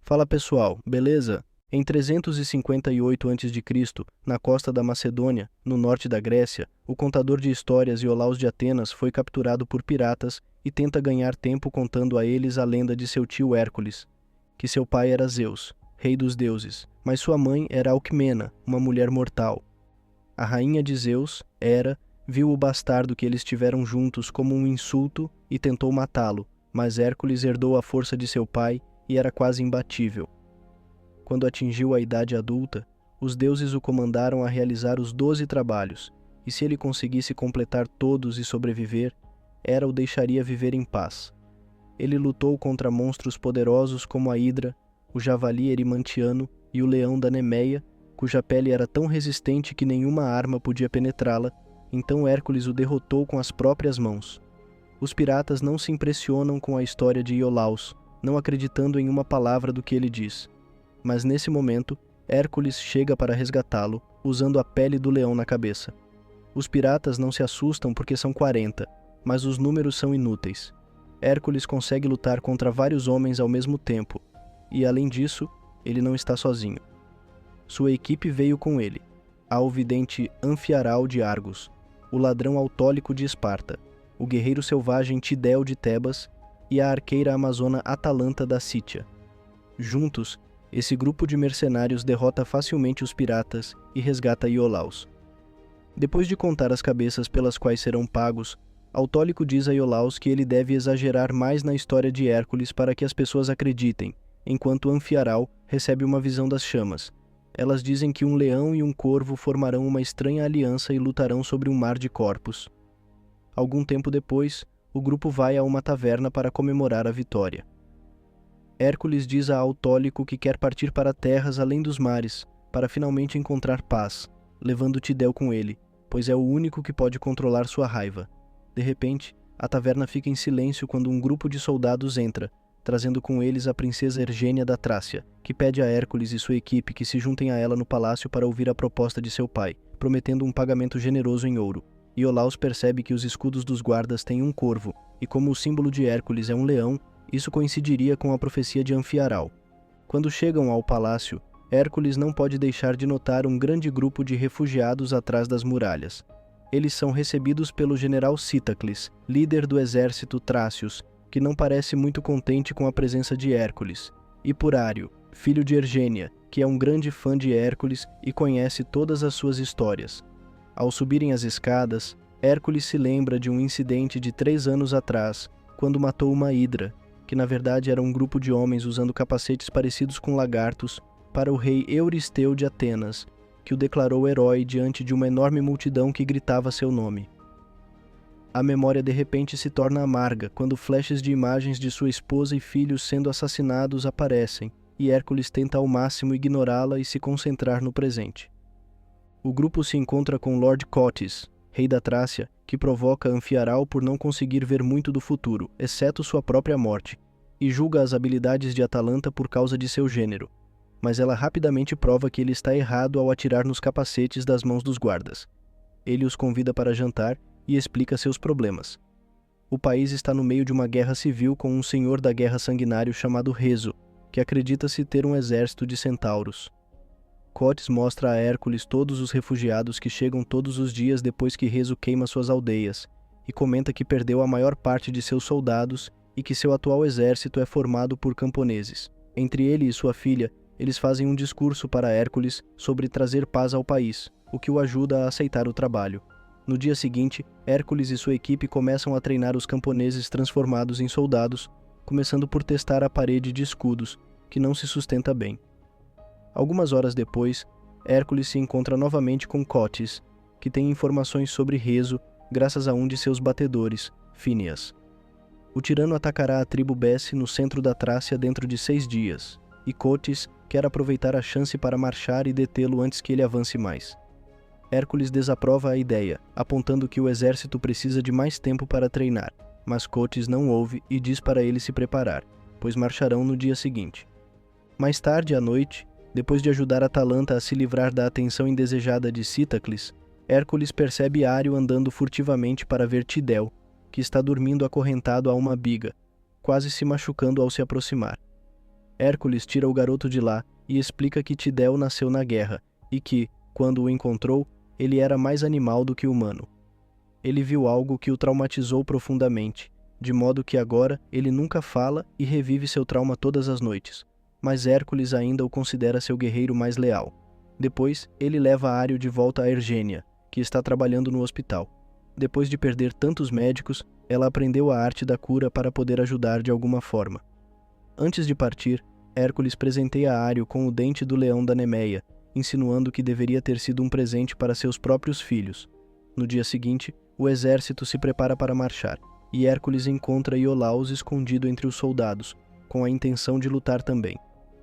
Fala pessoal, beleza? Em 358 a.C., na costa da Macedônia, no norte da Grécia, o contador de histórias Iolaus de Atenas foi capturado por piratas e tenta ganhar tempo contando a eles a lenda de seu tio Hércules, que seu pai era Zeus, rei dos deuses, mas sua mãe era Alcmena, uma mulher mortal. A rainha de Zeus, Hera, viu o bastardo que eles tiveram juntos como um insulto e tentou matá-lo, mas Hércules herdou a força de seu pai e era quase imbatível. Quando atingiu a idade adulta, os deuses o comandaram a realizar os 12 trabalhos, e se ele conseguisse completar todos e sobreviver, Hera o deixaria viver em paz. Ele lutou contra monstros poderosos como a Hidra, o javali erimantiano e o leão da Nemeia, cuja pele era tão resistente que nenhuma arma podia penetrá-la, então Hércules o derrotou com as próprias mãos. Os piratas não se impressionam com a história de Iolaus, não acreditando em uma palavra do que ele diz. Mas nesse momento, Hércules chega para resgatá-lo, usando a pele do leão na cabeça. Os piratas não se assustam porque são 40, mas os números são inúteis. Hércules consegue lutar contra vários homens ao mesmo tempo, e além disso, ele não está sozinho. Sua equipe veio com ele, a alvidente Anfiaral de Argos, o ladrão autólico de Esparta, o guerreiro selvagem Tideu de Tebas e a arqueira amazona Atalanta da Sítia. Juntos, esse grupo de mercenários derrota facilmente os piratas e resgata Iolaus. Depois de contar as cabeças pelas quais serão pagos, Autólico diz a Iolaus que ele deve exagerar mais na história de Hércules para que as pessoas acreditem, enquanto Anfiaral recebe uma visão das chamas. Elas dizem que um leão e um corvo formarão uma estranha aliança e lutarão sobre um mar de corpos. Algum tempo depois, o grupo vai a uma taverna para comemorar a vitória. Hércules diz a Autólico que quer partir para terras além dos mares, para finalmente encontrar paz, levando Tideu com ele, pois é o único que pode controlar sua raiva. De repente, a taverna fica em silêncio quando um grupo de soldados entra, trazendo com eles a princesa Ergênia da Trácia, que pede a Hércules e sua equipe que se juntem a ela no palácio para ouvir a proposta de seu pai, prometendo um pagamento generoso em ouro. Iolaus percebe que os escudos dos guardas têm um corvo, e como o símbolo de Hércules é um leão, isso coincidiria com a profecia de Anfiaral. Quando chegam ao palácio, Hércules não pode deixar de notar um grande grupo de refugiados atrás das muralhas. Eles são recebidos pelo general Cítacles, líder do exército Trácios, que não parece muito contente com a presença de Hércules, e por Ário, filho de Ergênia, que é um grande fã de Hércules e conhece todas as suas histórias. Ao subirem as escadas, Hércules se lembra de um incidente de 3 anos atrás, quando matou uma hidra, que na verdade era um grupo de homens usando capacetes parecidos com lagartos, para o rei Euristeu de Atenas, que o declarou herói diante de uma enorme multidão que gritava seu nome. A memória de repente se torna amarga quando flashes de imagens de sua esposa e filhos sendo assassinados aparecem, e Hércules tenta ao máximo ignorá-la e se concentrar no presente. O grupo se encontra com Lord Cotys, rei da Trácia, que provoca Anfiaral por não conseguir ver muito do futuro, exceto sua própria morte, e julga as habilidades de Atalanta por causa de seu gênero, mas ela rapidamente prova que ele está errado ao atirar nos capacetes das mãos dos guardas. Ele os convida para jantar e explica seus problemas. O país está no meio de uma guerra civil com um senhor da guerra sanguinário chamado Reso, que acredita-se ter um exército de centauros. Cotys mostra a Hércules todos os refugiados que chegam todos os dias depois que Reso queima suas aldeias, e comenta que perdeu a maior parte de seus soldados e que seu atual exército é formado por camponeses. Entre ele e sua filha, eles fazem um discurso para Hércules sobre trazer paz ao país, o que o ajuda a aceitar o trabalho. No dia seguinte, Hércules e sua equipe começam a treinar os camponeses transformados em soldados, começando por testar a parede de escudos, que não se sustenta bem. Algumas horas depois, Hércules se encontra novamente com Cotys, que tem informações sobre Reso graças a um de seus batedores, Fíneas. O tirano atacará a tribo Bessi no centro da Trácia dentro de 6 dias, e Cotys quer aproveitar a chance para marchar e detê-lo antes que ele avance mais. Hércules desaprova a ideia, apontando que o exército precisa de mais tempo para treinar, mas Cotys não ouve e diz para ele se preparar, pois marcharão no dia seguinte. Mais tarde à noite, depois de ajudar Atalanta a se livrar da atenção indesejada de Cítacles, Hércules percebe Ário andando furtivamente para ver Tideu, que está dormindo acorrentado a uma biga, quase se machucando ao se aproximar. Hércules tira o garoto de lá e explica que Tideu nasceu na guerra e que, quando o encontrou, ele era mais animal do que humano. Ele viu algo que o traumatizou profundamente, de modo que agora ele nunca fala e revive seu trauma todas as noites. Mas Hércules ainda o considera seu guerreiro mais leal. Depois, ele leva Ário de volta a Ergênia, que está trabalhando no hospital. Depois de perder tantos médicos, ela aprendeu a arte da cura para poder ajudar de alguma forma. Antes de partir, Hércules presenteia Ário com o dente do leão da Nemeia, insinuando que deveria ter sido um presente para seus próprios filhos. No dia seguinte, o exército se prepara para marchar, e Hércules encontra Iolaus escondido entre os soldados, com a intenção de lutar também.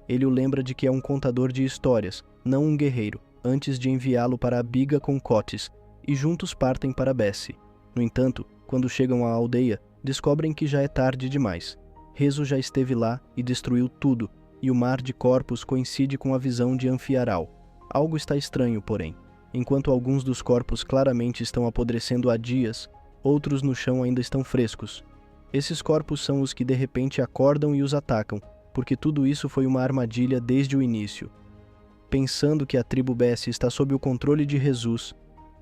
Ele o lembra de que é um contador de histórias, não um guerreiro, antes de enviá-lo para a biga com Cotes, e juntos partem para Bessi. No entanto, quando chegam à aldeia, descobrem que já é tarde demais. Rezo já esteve lá e destruiu tudo, e o mar de corpos coincide com a visão de Anfiaral. Algo está estranho, porém. Enquanto alguns dos corpos claramente estão apodrecendo há dias, outros no chão ainda estão frescos. Esses corpos são os que de repente acordam e os atacam, porque tudo isso foi uma armadilha desde o início. Pensando que a tribo Bessi está sob o controle de Jesus,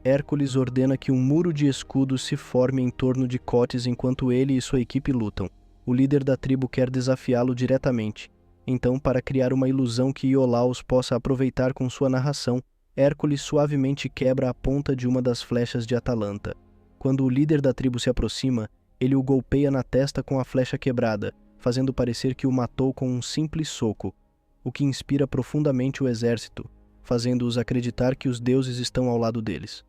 Hércules ordena que um muro de escudos se forme em torno de Cotes enquanto ele e sua equipe lutam. O líder da tribo quer desafiá-lo diretamente. Então, para criar uma ilusão que Iolaus possa aproveitar com sua narração, Hércules suavemente quebra a ponta de uma das flechas de Atalanta. Quando o líder da tribo se aproxima, ele o golpeia na testa com a flecha quebrada, fazendo parecer que o matou com um simples soco, o que inspira profundamente o exército, fazendo-os acreditar que os deuses estão ao lado deles.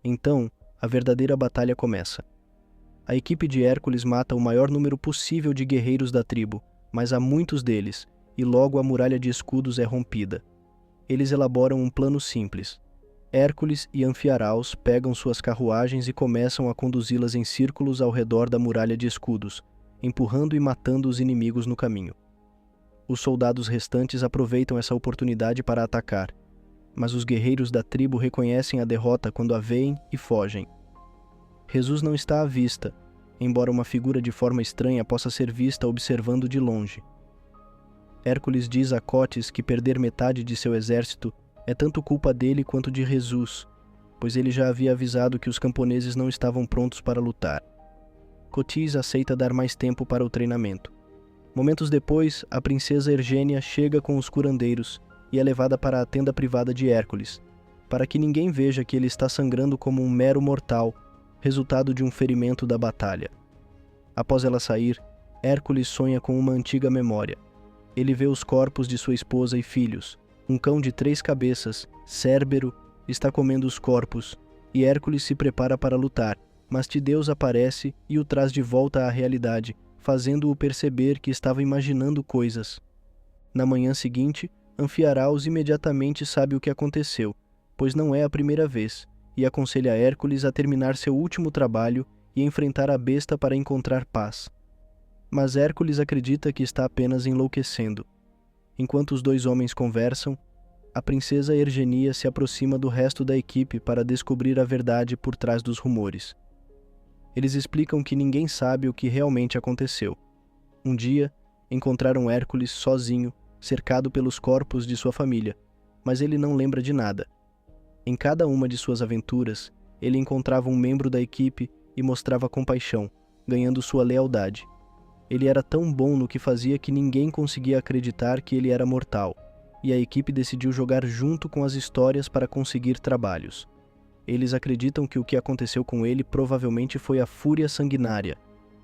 Então, a verdadeira batalha começa. A equipe de Hércules mata o maior número possível de guerreiros da tribo, mas há muitos deles, e logo a muralha de escudos é rompida. Eles elaboram um plano simples. Hércules e Anfiaraus pegam suas carruagens e começam a conduzi-las em círculos ao redor da muralha de escudos, empurrando e matando os inimigos no caminho. Os soldados restantes aproveitam essa oportunidade para atacar, mas os guerreiros da tribo reconhecem a derrota quando a veem e fogem. Jesus não está à vista, embora uma figura de forma estranha possa ser vista observando de longe. Hércules diz a Cotes que perder metade de seu exército é tanto culpa dele quanto de Jesus, pois ele já havia avisado que os camponeses não estavam prontos para lutar. Cotis aceita dar mais tempo para o treinamento. Momentos depois, a princesa Ergênia chega com os curandeiros e é levada para a tenda privada de Hércules, para que ninguém veja que ele está sangrando como um mero mortal, resultado de um ferimento da batalha. Após ela sair, Hércules sonha com uma antiga memória. Ele vê os corpos de sua esposa e filhos. Um cão de 3 cabeças, Cérbero, está comendo os corpos, e Hércules se prepara para lutar, mas Tideu aparece e o traz de volta à realidade, fazendo-o perceber que estava imaginando coisas. Na manhã seguinte, Anfiaraus imediatamente sabe o que aconteceu, pois não é a primeira vez, e aconselha Hércules a terminar seu último trabalho e enfrentar a besta para encontrar paz. Mas Hércules acredita que está apenas enlouquecendo. Enquanto os dois homens conversam, a princesa Ergenia se aproxima do resto da equipe para descobrir a verdade por trás dos rumores. Eles explicam que ninguém sabe o que realmente aconteceu. Um dia, encontraram Hércules sozinho, cercado pelos corpos de sua família, mas ele não lembra de nada. Em cada uma de suas aventuras, ele encontrava um membro da equipe e mostrava compaixão, ganhando sua lealdade. Ele era tão bom no que fazia que ninguém conseguia acreditar que ele era mortal, e a equipe decidiu jogar junto com as histórias para conseguir trabalhos. Eles acreditam que o que aconteceu com ele provavelmente foi a fúria sanguinária,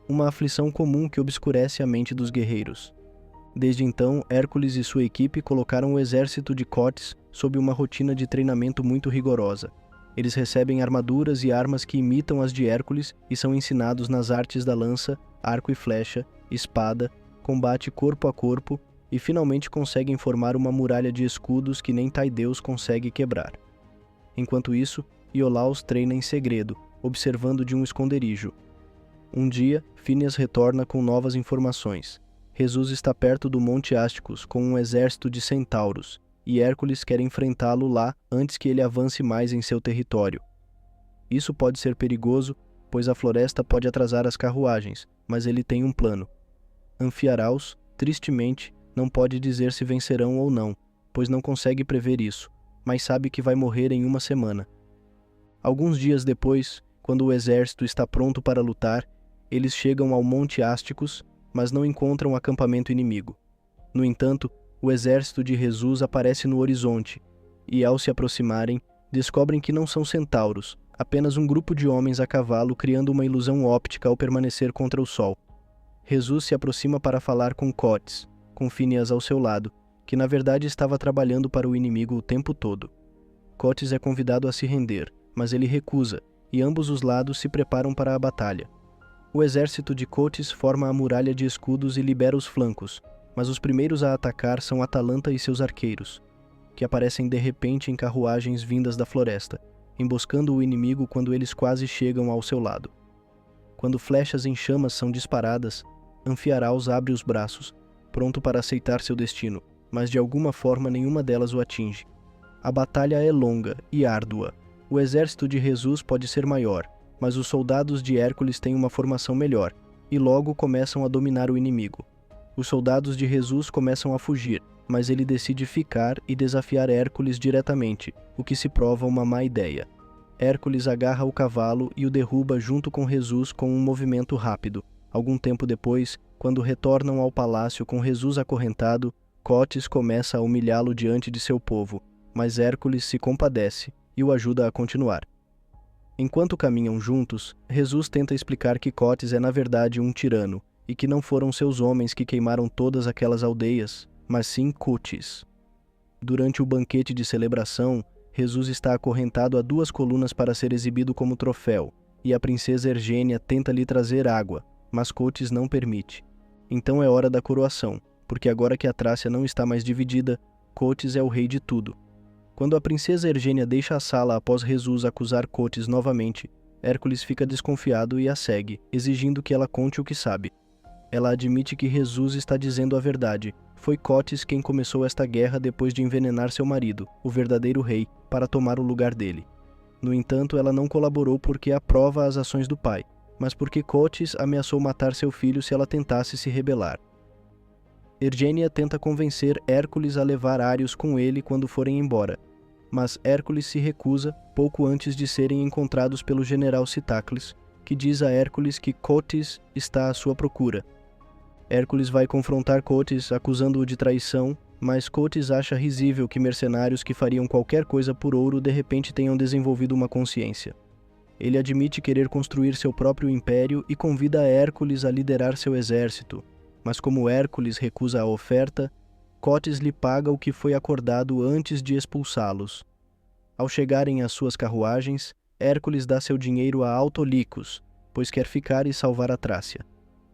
uma aflição comum que obscurece a mente dos guerreiros. Desde então, Hércules e sua equipe colocaram o exército de Cotes sob uma rotina de treinamento muito rigorosa. Eles recebem armaduras e armas que imitam as de Hércules e são ensinados nas artes da lança, arco e flecha, espada, combate corpo a corpo e finalmente conseguem formar uma muralha de escudos que nem Taideus consegue quebrar. Enquanto isso, Iolaus treina em segredo, observando de um esconderijo. Um dia, Fíneas retorna com novas informações. Jesus está perto do Monte Ásticos com um exército de centauros, e Hércules quer enfrentá-lo lá antes que ele avance mais em seu território. Isso pode ser perigoso, pois a floresta pode atrasar as carruagens, mas ele tem um plano. Anfiaraus, tristemente, Não pode dizer se vencerão ou não, pois não consegue prever isso, mas sabe que vai morrer em uma semana. Alguns dias depois, quando o exército está pronto para lutar, eles chegam ao Monte Ásticos, mas não encontram acampamento inimigo. No entanto, o exército de Jesus aparece no horizonte, e ao se aproximarem, descobrem que não são centauros, apenas um grupo de homens a cavalo criando uma ilusão óptica ao permanecer contra o sol. Jesus se aproxima para falar com Cotes, com Fíneas ao seu lado, que na verdade estava trabalhando para o inimigo o tempo todo. Cotes é convidado a se render, mas ele recusa, e ambos os lados se preparam para a batalha. O exército de Cotes forma a muralha de escudos e libera os flancos, mas os primeiros a atacar são Atalanta e seus arqueiros, que aparecem de repente em carruagens vindas da floresta, emboscando o inimigo quando eles quase chegam ao seu lado. Quando flechas em chamas são disparadas, Anfiaraus abre os braços, pronto para aceitar seu destino, mas de alguma forma nenhuma delas o atinge. A batalha é longa e árdua. O exército de Jesus pode ser maior, mas os soldados de Hércules têm uma formação melhor, e logo começam a dominar o inimigo. Os soldados de Jesus começam a fugir, mas ele decide ficar e desafiar Hércules diretamente, o que se prova uma má ideia. Hércules agarra o cavalo e o derruba junto com Jesus com um movimento rápido. Algum tempo depois, quando retornam ao palácio com Jesus acorrentado, Cotes começa a humilhá-lo diante de seu povo, mas Hércules se compadece e o ajuda a continuar. Enquanto caminham juntos, Jesus tenta explicar que Cotes é na verdade um tirano, e que não foram seus homens que queimaram todas aquelas aldeias, mas sim Cotes. Durante o banquete de celebração, Jesus está acorrentado a 2 colunas para ser exibido como troféu, e a princesa Ergênia tenta lhe trazer água, mas Cotes não permite. Então é hora da coroação, porque agora que a Trácia não está mais dividida, Cotes é o rei de tudo. Quando a princesa Ergênia deixa a sala após Jesus acusar Cotes novamente, Hércules fica desconfiado e a segue, exigindo que ela conte o que sabe. Ela admite que Jesus está dizendo a verdade. Foi Cotes quem começou esta guerra depois de envenenar seu marido, o verdadeiro rei, para tomar o lugar dele. No entanto, ela não colaborou porque aprova as ações do pai, mas porque Cotes ameaçou matar seu filho se ela tentasse se rebelar. Ergênia tenta convencer Hércules a levar Ários com ele quando forem embora, mas Hércules se recusa pouco antes de serem encontrados pelo general Citacles, que diz a Hércules que Cotes está à sua procura. Hércules vai confrontar Cotes, acusando-o de traição, mas Cotes acha risível que mercenários que fariam qualquer coisa por ouro de repente tenham desenvolvido uma consciência. Ele admite querer construir seu próprio império e convida Hércules a liderar seu exército, mas como Hércules recusa a oferta, Cotes lhe paga o que foi acordado antes de expulsá-los. Ao chegarem às suas carruagens, Hércules dá seu dinheiro a Autolicos, pois quer ficar e salvar a Trácia.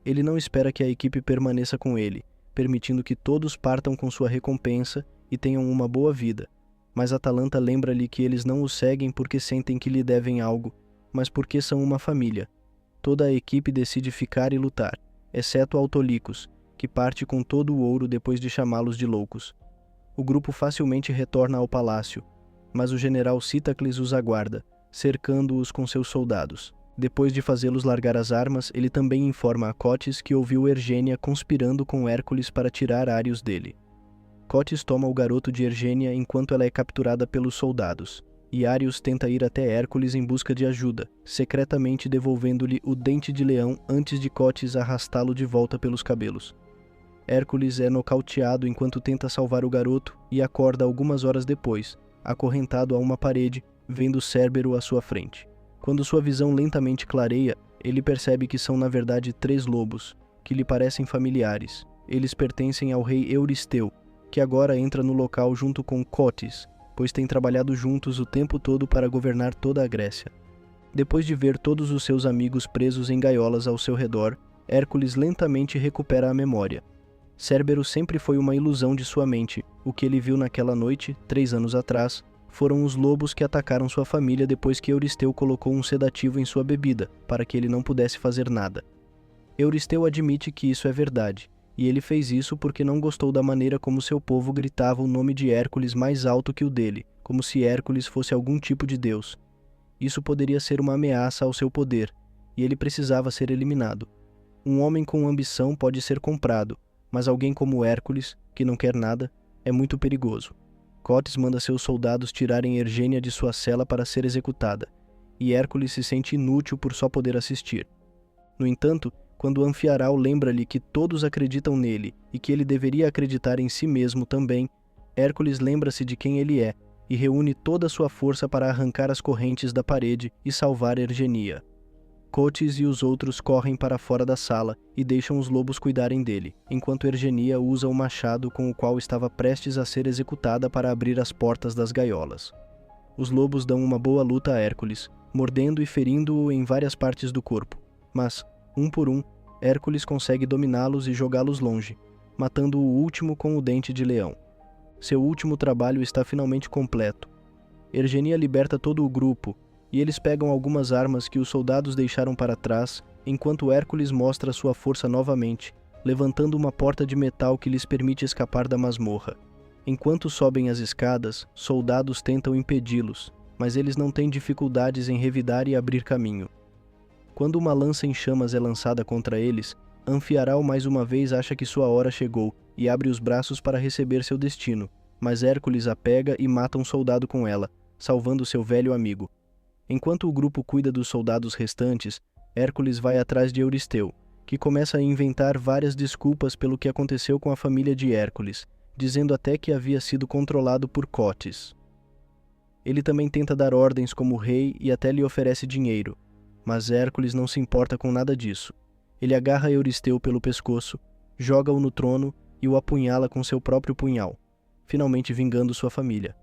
Ele não espera que a equipe permaneça com ele, permitindo que todos partam com sua recompensa e tenham uma boa vida. Mas Atalanta lembra-lhe que eles não o seguem porque sentem que lhe devem algo, mas porque são uma família. Toda a equipe decide ficar e lutar, exceto Autolicos, que parte com todo o ouro depois de chamá-los de loucos. O grupo facilmente retorna ao palácio, mas o general Citacles os aguarda, cercando-os com seus soldados. Depois de fazê-los largar as armas, ele também informa a Cotes que ouviu Ergênia conspirando com Hércules para tirar Ários dele. Cotes toma o garoto de Ergênia enquanto ela é capturada pelos soldados, e Ários tenta ir até Hércules em busca de ajuda, secretamente devolvendo-lhe o dente de leão antes de Cotes arrastá-lo de volta pelos cabelos. Hércules é nocauteado enquanto tenta salvar o garoto e acorda algumas horas depois, acorrentado a uma parede, vendo Cérbero à sua frente. Quando sua visão lentamente clareia, ele percebe que são na verdade 3 lobos, que lhe parecem familiares. Eles pertencem ao rei Euristeu, que agora entra no local junto com Cotes, pois têm trabalhado juntos o tempo todo para governar toda a Grécia. Depois de ver todos os seus amigos presos em gaiolas ao seu redor, Hércules lentamente recupera a memória. Cérbero sempre foi uma ilusão de sua mente. O que ele viu naquela noite, 3 anos atrás, foram os lobos que atacaram sua família depois que Euristeu colocou um sedativo em sua bebida, para que ele não pudesse fazer nada. Euristeu admite que isso é verdade, e ele fez isso porque não gostou da maneira como seu povo gritava o nome de Hércules mais alto que o dele, como se Hércules fosse algum tipo de deus. Isso poderia ser uma ameaça ao seu poder, e ele precisava ser eliminado. Um homem com ambição pode ser comprado, mas alguém como Hércules, que não quer nada, é muito perigoso. Cotes manda seus soldados tirarem Ergênia de sua cela para ser executada, e Hércules se sente inútil por só poder assistir. No entanto, quando Anfiarau lembra-lhe que todos acreditam nele e que ele deveria acreditar em si mesmo também, Hércules lembra-se de quem ele é e reúne toda a sua força para arrancar as correntes da parede e salvar Ergenia. Cotes e os outros correm para fora da sala e deixam os lobos cuidarem dele, enquanto Ergenia usa o machado com o qual estava prestes a ser executada para abrir as portas das gaiolas. Os lobos dão uma boa luta a Hércules, mordendo e ferindo-o em várias partes do corpo, mas, um por um, Hércules consegue dominá-los e jogá-los longe, matando o último com o dente de leão. Seu último trabalho está finalmente completo. Ergenia liberta todo o grupo, e eles pegam algumas armas que os soldados deixaram para trás, enquanto Hércules mostra sua força novamente, levantando uma porta de metal que lhes permite escapar da masmorra. Enquanto sobem as escadas, soldados tentam impedi-los, mas eles não têm dificuldades em revidar e abrir caminho. Quando uma lança em chamas é lançada contra eles, Anfiarau mais uma vez acha que sua hora chegou e abre os braços para receber seu destino, mas Hércules a pega e mata um soldado com ela, salvando seu velho amigo. Enquanto o grupo cuida dos soldados restantes, Hércules vai atrás de Euristeu, que começa a inventar várias desculpas pelo que aconteceu com a família de Hércules, dizendo até que havia sido controlado por Cotes. Ele também tenta dar ordens como rei e até lhe oferece dinheiro, mas Hércules não se importa com nada disso. Ele agarra Euristeu pelo pescoço, joga-o no trono e o apunhala com seu próprio punhal, finalmente vingando sua família.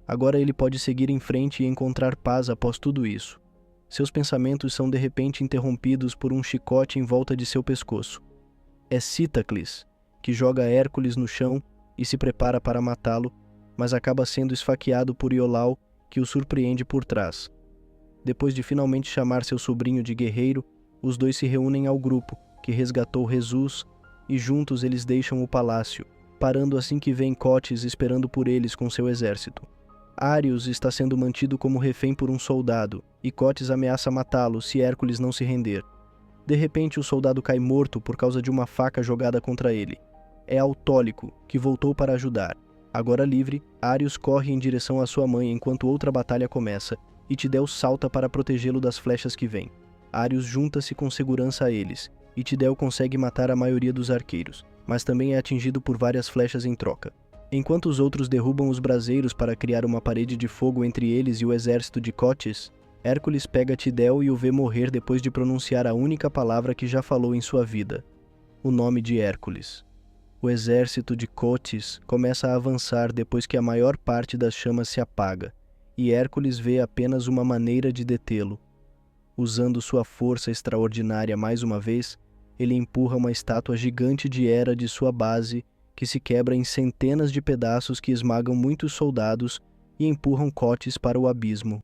Agora ele pode seguir em frente e encontrar paz após tudo isso. Seus pensamentos são de repente interrompidos por um chicote em volta de seu pescoço. É Cítacles, que joga Hércules no chão e se prepara para matá-lo, mas acaba sendo esfaqueado por Iolau, que o surpreende por trás. Depois de finalmente chamar seu sobrinho de guerreiro, os dois se reúnem ao grupo, que resgatou Jesus, e juntos eles deixam o palácio, parando assim que vem Cotes esperando por eles com seu exército. Ários está sendo mantido como refém por um soldado, e Cotes ameaça matá-lo se Hércules não se render. De repente o soldado cai morto por causa de uma faca jogada contra ele. É Autólico, que voltou para ajudar. Agora livre, Ários corre em direção à sua mãe enquanto outra batalha começa, e Tideu salta para protegê-lo das flechas que vêm. Ários junta-se com segurança a eles, e Tideu consegue matar a maioria dos arqueiros, mas também é atingido por várias flechas em troca. Enquanto os outros derrubam os braseiros para criar uma parede de fogo entre eles e o exército de Cotes, Hércules pega Tideu e o vê morrer depois de pronunciar a única palavra que já falou em sua vida: o nome de Hércules. O exército de Cotes começa a avançar depois que a maior parte das chamas se apaga, e Hércules vê apenas uma maneira de detê-lo. Usando sua força extraordinária mais uma vez, ele empurra uma estátua gigante de Hera de sua base, que se quebra em centenas de pedaços que esmagam muitos soldados e empurram Cotes para o abismo.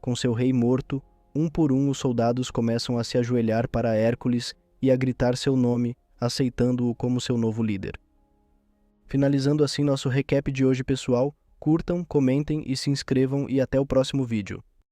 Com seu rei morto, um por um os soldados começam a se ajoelhar para Hércules e a gritar seu nome, aceitando-o como seu novo líder. Finalizando assim nosso recap de hoje, pessoal, curtam, comentem e se inscrevam e até o próximo vídeo.